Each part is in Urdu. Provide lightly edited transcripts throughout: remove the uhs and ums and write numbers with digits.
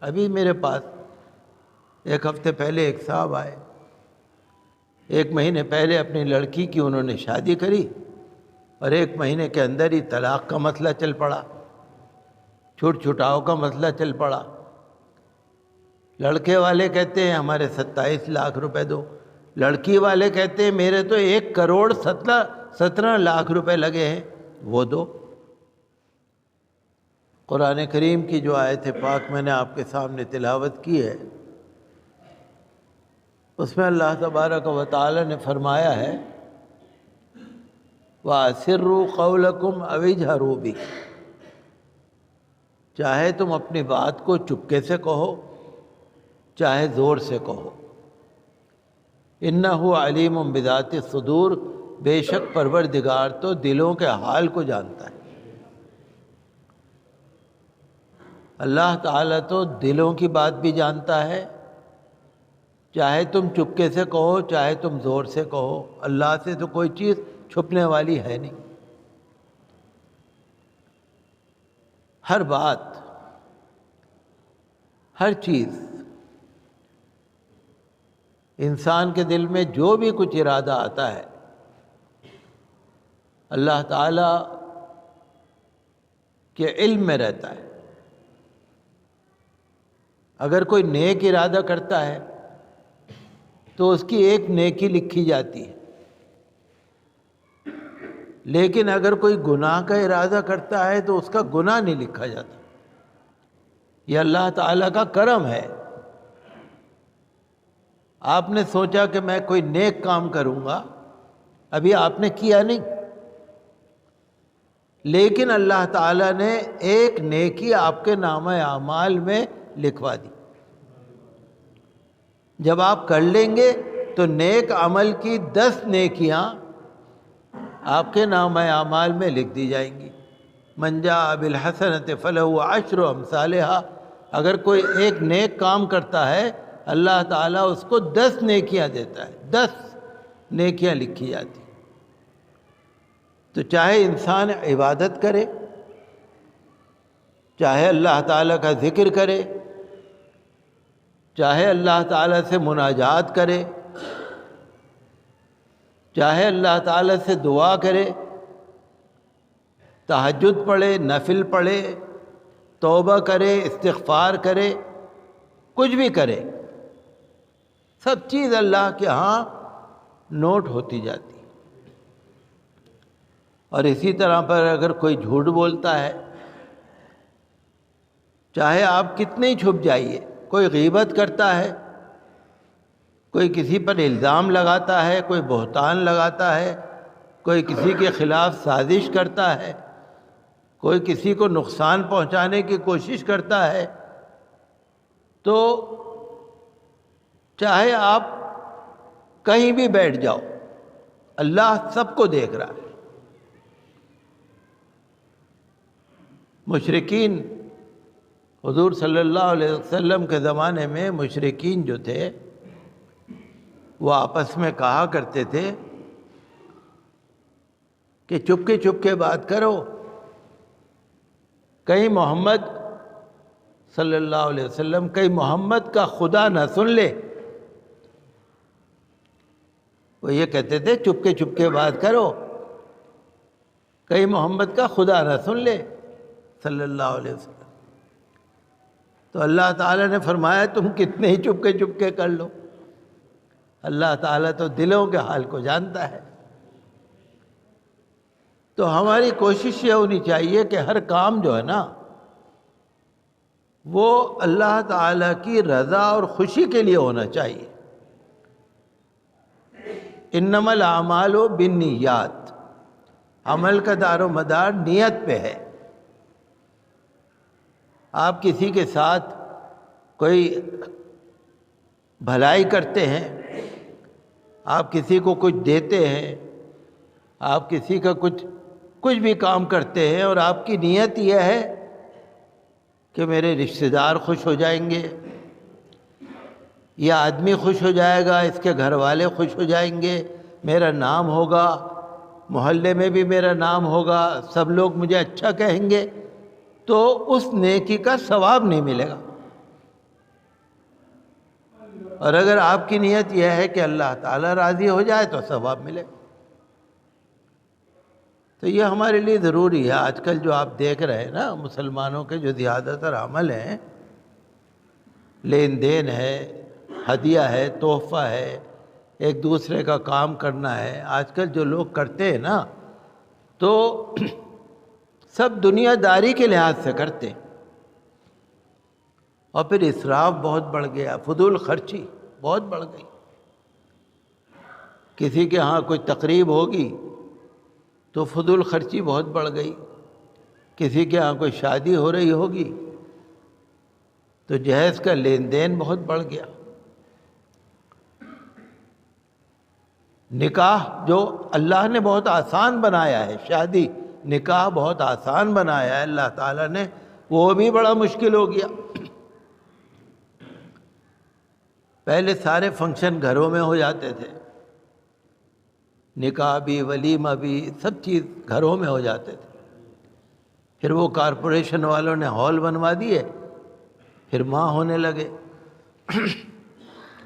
ابھی میرے پاس ایک ہفتے پہلے ایک صاحب آئے، 1 مہینے پہلے اپنی لڑکی کی انہوں نے شادی کری اور 1 مہینے کے اندر ہی طلاق کا مسئلہ چل پڑا، چھوٹ چھٹاؤ کا مسئلہ چل پڑا۔ لڑکے والے کہتے ہیں ہمارے 27 لاکھ روپے دو، لڑکی والے کہتے ہیں میرے تو 1,17 لاکھ روپے لگے ہیں، وہ دو۔ قرآن کریم کی جو آیت پاک میں نے آپ کے سامنے تلاوت کی ہے، اس میں اللہ تبارک و تعالی نے فرمایا ہے وَأَسِرُّوا قَوْلَكُمْ أَوِ اجْهَرُوا بِهِ، چاہے تم اپنی بات کو چپکے سے کہو چاہے زور سے کہو، إِنَّهُ عَلِيمٌ بِذَاتِ الصُّدُورِ، بے شک پروردگار تو دلوں کے حال کو جانتا ہے۔ اللہ تعالیٰ تو دلوں کی بات بھی جانتا ہے، چاہے تم چپکے سے کہو چاہے تم زور سے کہو، اللہ سے تو کوئی چیز چھپنے والی ہے نہیں۔ ہر بات، ہر چیز، انسان کے دل میں جو بھی کچھ ارادہ آتا ہے اللہ تعالیٰ کے علم میں رہتا ہے۔ اگر کوئی نیک ارادہ کرتا ہے تو اس کی ایک نیکی لکھی جاتی ہے، لیکن اگر کوئی گناہ کا ارادہ کرتا ہے تو اس کا گناہ نہیں لکھا جاتا۔ یہ اللہ تعالیٰ کا کرم ہے۔ آپ نے سوچا کہ میں کوئی نیک کام کروں گا، ابھی آپ نے کیا نہیں، لیکن اللہ تعالیٰ نے ایک نیکی آپ کے نامہ اعمال میں لکھوا دی۔ جب آپ کر لیں گے تو نیک عمل کی 10 نیکیاں آپ کے نامہ اعمال میں لکھ دی جائیں گی۔ من جاء بالحسنۃ فلہ عشر امثالہا، اگر کوئی ایک نیک کام کرتا ہے اللہ تعالیٰ اس کو 10 نیکیاں دیتا ہے، 10 نیکیاں لکھی جاتی۔ تو چاہے انسان عبادت کرے، چاہے اللہ تعالیٰ کا ذکر کرے، چاہے اللہ تعالیٰ سے مناجات کرے، چاہے اللہ تعالیٰ سے دعا کرے، تہجد پڑھے، نفل پڑھے، توبہ کرے، استغفار کرے، کچھ بھی کرے، سب چیز اللہ کے ہاں نوٹ ہوتی جاتی۔ اور اسی طرح پر اگر کوئی جھوٹ بولتا ہے، چاہے آپ کتنے ہی چھپ جائیے، کوئی غیبت کرتا ہے، کوئی کسی پر الزام لگاتا ہے، کوئی بہتان لگاتا ہے، کوئی کسی کے خلاف سازش کرتا ہے، کوئی کسی کو نقصان پہنچانے کی کوشش کرتا ہے، تو چاہے آپ کہیں بھی بیٹھ جاؤ، اللہ سب کو دیکھ رہا ہے۔ مشرکین، حضور صلی اللہ علیہ وسلم کے زمانے میں مشرکین جو تھے وہ آپس میں کہا کرتے تھے کہ چپ کے بات کرو، کہیں محمد صلی اللہ علیہ وسلم، کہیں محمد کا خدا نہ سن لے۔ وہ یہ کہتے تھے چپ کے بات کرو، کہیں محمد کا خدا نہ سن لے صلی اللہ علیہ وسلم۔ تو اللہ تعالیٰ نے فرمایا تم کتنے ہی چپ کے کر لو، اللہ تعالیٰ تو دلوں کے حال کو جانتا ہے۔ تو ہماری کوشش یہ ہونی چاہیے کہ ہر کام جو ہے نا وہ اللہ تعالیٰ کی رضا اور خوشی کے لیے ہونا چاہیے۔ انما الاعمال بالنیات، عمل کا دار و مدار نیت پہ ہے۔ آپ کسی کے ساتھ کوئی بھلائی کرتے ہیں، آپ کسی کو کچھ دیتے ہیں، آپ کسی کا کچھ بھی کام کرتے ہیں اور آپ کی نیت یہ ہے کہ میرے رشتہ دار خوش ہو جائیں گے، یہ آدمی خوش ہو جائے گا، اس کے گھر والے خوش ہو جائیں گے، میرا نام ہوگا، محلے میں بھی میرا نام ہوگا، سب لوگ مجھے اچھا کہیں گے، تو اس نیکی کا ثواب نہیں ملے گا۔ اور اگر آپ کی نیت یہ ہے کہ اللہ تعالیٰ راضی ہو جائے تو ثواب ملے. تو یہ ہمارے لیے ضروری ہے. آج کل جو آپ دیکھ رہے ہیں نا، مسلمانوں کے جو زیادہ تر عمل ہیں، لین دین ہے، ہدیہ ہے، تحفہ ہے، ایک دوسرے کا کام کرنا ہے، آج کل جو لوگ کرتے ہیں نا تو سب دنیا داری کے لحاظ سے کرتے ہیں. اور پھر اسراف بہت بڑھ گیا، فضول خرچی بہت بڑھ گئی. کسی کے ہاں کوئی تقریب ہوگی تو فضول خرچی بہت بڑھ گئی. کسی کے ہاں کوئی شادی ہو رہی ہوگی تو جہیز کا لین دین بہت بڑھ گیا. نکاح جو اللہ نے بہت آسان بنایا ہے، شادی نکاح بہت آسان بنایا ہے اللہ تعالیٰ نے، وہ بھی بڑا مشکل ہو گیا. پہلے سارے فنکشن گھروں میں ہو جاتے تھے، نکاح بھی، ولیمہ بھی، سب چیز گھروں میں ہو جاتے تھے. پھر وہ کارپوریشن والوں نے ہال بنوا دیے، پھر وہاں ہونے لگے.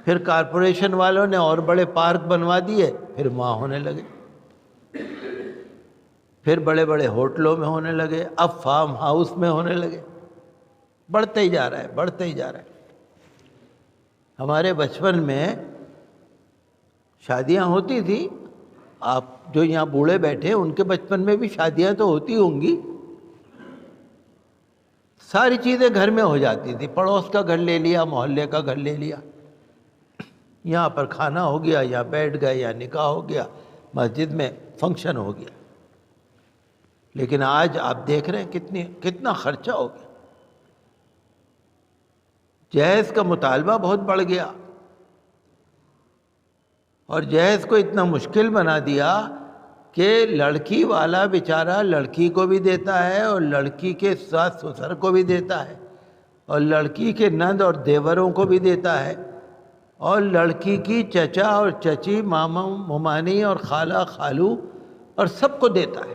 پھر کارپوریشن والوں نے اور بڑے پارک بنوا دیے، پھر وہاں ہونے لگے. پھر بڑے بڑے ہوٹلوں میں ہونے لگے، اب فارم ہاؤس میں ہونے لگے. بڑھتے ہی جا رہا ہے، بڑھتے ہی جا رہا ہے. ہمارے بچپن میں شادیاں ہوتی تھی. آپ جو یہاں بوڑھے بیٹھے ہیں ان کے بچپن میں بھی شادیاں تو ہوتی ہوں گی. ساری چیزیں گھر میں ہو جاتی تھی. پڑوس کا گھر لے لیا، محلے کا گھر لے لیا، یہاں پر کھانا ہو گیا، یہاں بیٹھ گئے، یہاں نکاح ہو گیا، مسجد میں فنکشن ہو گیا. لیکن آج آپ دیکھ رہے ہیں کتنا خرچہ ہو گیا. جہیز کا مطالبہ بہت بڑھ گیا، اور جہیز کو اتنا مشکل بنا دیا کہ لڑکی والا بیچارہ لڑکی کو بھی دیتا ہے اور لڑکی کے ساس سسر کو بھی دیتا ہے اور لڑکی کے نند اور دیوروں کو بھی دیتا ہے اور لڑکی کی چچا اور چچی، ماما ممانی اور خالہ خالو اور سب کو دیتا ہے.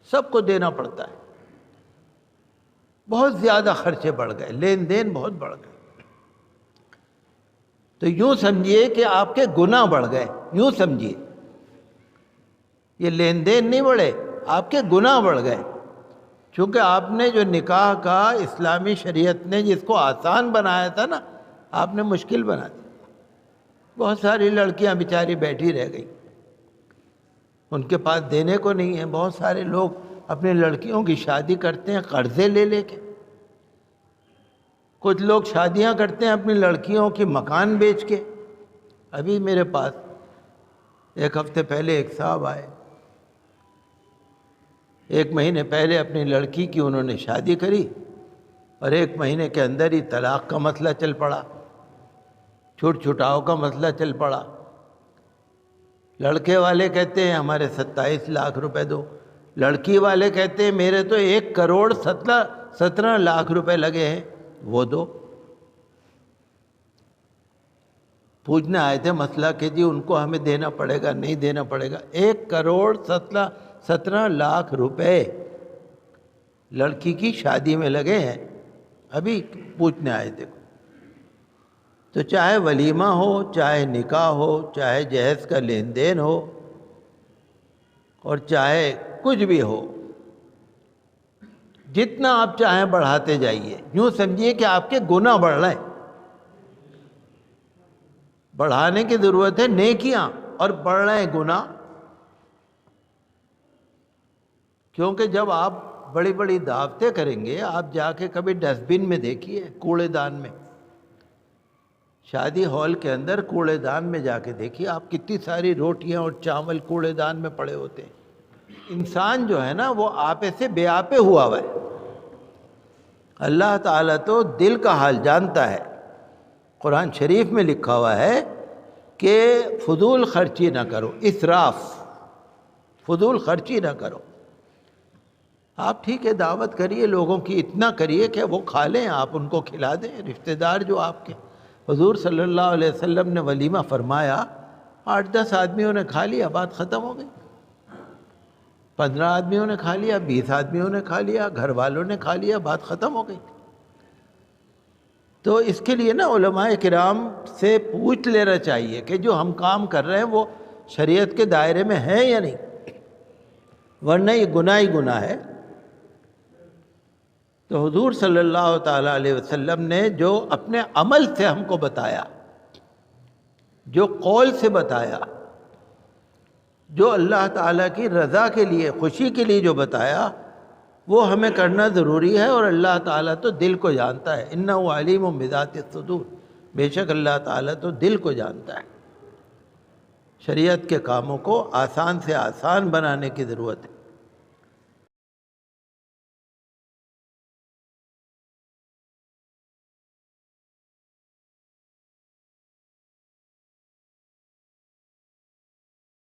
سب کو دینا پڑتا ہے. بہت زیادہ خرچے بڑھ گئے، لین دین بہت بڑھ گئے. تو یوں سمجھیے کہ آپ کے گناہ بڑھ گئے. یوں سمجھیے، یہ لین دین نہیں بڑھے، آپ کے گناہ بڑھ گئے. چونکہ آپ نے جو نکاح کا اسلامی شریعت نے جس کو آسان بنایا تھا نا، آپ نے مشکل بنا دیا. بہت ساری لڑکیاں بیچاری بیٹھی رہ گئی، ان کے پاس دینے کو نہیں ہے. بہت سارے لوگ اپنی لڑکیوں کی شادی کرتے ہیں قرضے لے لے کے. کچھ لوگ شادیاں کرتے ہیں اپنی لڑکیوں کی مکان بیچ کے. ابھی میرے پاس ایک ہفتے پہلے ایک صاحب آئے، 1 مہینے پہلے اپنی لڑکی کی انہوں نے شادی کری اور 1 مہینے کے اندر ہی طلاق کا مسئلہ چل پڑا، چھوٹ چھٹاؤ کا مسئلہ چل پڑا. لڑکے والے کہتے ہیں ہمارے 27 لاکھ روپے دو، لڑکی والے کہتے ہیں میرے تو 1,17 لاکھ روپے لگے ہیں، وہ دو. پوچھنے آئے تھے مسئلہ کہ جی ان کو ہمیں دینا پڑے گا نہیں دینا پڑے گا. 1,17 لاکھ روپے لڑکی کی شادی میں لگے ہیں. ابھی پوچھنے آئے تھے. تو چاہے ولیمہ ہو، چاہے نکاح ہو، چاہے جہیز کا لین دین ہو، اور چاہے کچھ بھی ہو، جتنا آپ چاہیں بڑھاتے جائیے. یوں سمجھیے کہ آپ کے گناہ بڑھ رہے ہیں. بڑھانے کی ضرورت ہے نیکیاں، اور بڑھ رہے ہیں گناہ. کیونکہ جب آپ بڑی بڑی دعوتیں کریں گے، آپ جا کے کبھی ڈسٹ بن میں دیکھیے، کوڑے دان میں، شادی ہال کے اندر کوڑے دان میں جا کے دیکھیے آپ، کتنی ساری روٹیاں اور چاول کوڑے دان میں پڑے ہوتے ہیں. انسان جو ہے نا وہ آپے سے بے آپے ہوا ہوا ہے. اللہ تعالیٰ تو دل کا حال جانتا ہے. قرآن شریف میں لکھا ہوا ہے کہ فضول خرچی نہ کرو، اسراف، فضول خرچی نہ کرو. آپ ٹھیک ہے دعوت کریے لوگوں کی، اتنا کریے کہ وہ کھا لیں، آپ ان کو کھلا دیں. رشتہ دار جو آپ کے، حضور صلی اللہ علیہ وسلم نے ولیمہ فرمایا، 8-10 آدمیوں نے کھا لیا، بات ختم ہو گئی. 15 آدمیوں نے کھا لیا، 20 آدمیوں نے کھا لیا، گھر والوں نے کھا لیا، بات ختم ہو گئی. تو اس کے لیے نا علماء کرام سے پوچھ لینا چاہیے کہ جو ہم کام کر رہے ہیں وہ شریعت کے دائرے میں ہے یا نہیں، ورنہ یہ گناہ ہی گناہ ہے۔ تو حضور صلی اللہ تعالیٰ علیہ وسلم نے جو اپنے عمل سے ہم کو بتایا، جو قول سے بتایا، جو اللہ تعالیٰ کی رضا کے لیے، خوشی کے لیے جو بتایا، وہ ہمیں کرنا ضروری ہے۔ اور اللہ تعالیٰ تو دل کو جانتا ہے، انہ علیم بذات الصدور، بے شک اللہ تعالیٰ تو دل کو جانتا ہے۔ شریعت کے کاموں کو آسان سے آسان بنانے کی ضرورت ہے۔